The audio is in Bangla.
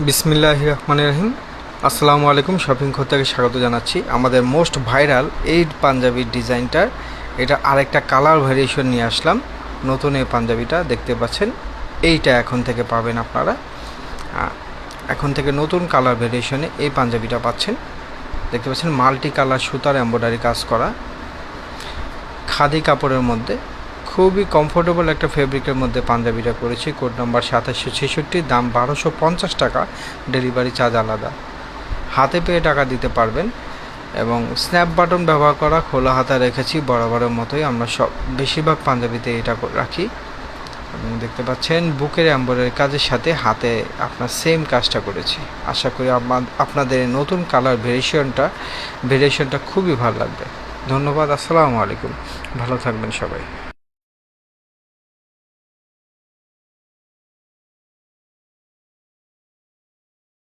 বিসমিল্লাহির রহমানির রহিম। আসসালামু আলাইকুম। শপিং ঘর থেকে স্বাগত জানাচ্ছি। আমাদের মোস্ট ভাইরাল এই পাঞ্জাবির ডিজাইনটার এটা আরেকটা কালার ভেরিয়েশন নিয়ে আসলাম। নতুন এই পাঞ্জাবিটা দেখতে পাচ্ছেন, এইটা এখন থেকে পাবেন আপনারা। এখন থেকে নতুন কালার ভেরিয়েশনে এই পাঞ্জাবিটা পাচ্ছেন। দেখতে পাচ্ছেন মাল্টি কালার সুতার এমব্রয়ডারি কাজ করা, খাদি কাপড়ের মধ্যে খুবই কমফোর্টেবল একটা ফেব্রিকের মধ্যে পাঞ্জাবিটা করেছি। কোড নাম্বার 2766, দাম 1250 টাকা, ডেলিভারি চার্জ আলাদা। হাতে পেয়ে টাকা দিতে পারবেন এবং স্ন্যাপ বাটন ব্যবহার করা, খোলা হাতা রেখেছি বরাবরের মতোই। আমরা বেশিরভাগ পাঞ্জাবিতে এটা রাখি। এবং দেখতে পাচ্ছেন বুকের এমব্রয়ডারি কাজের সাথে হাতে আপনার সেম কাজটা করেছি। আশা করি আপনাদের নতুন কালার ভেরিয়েশনটা খুবই ভালো লাগবে। ধন্যবাদ। আসসালামু আলাইকুম। ভালো থাকবেন সবাই।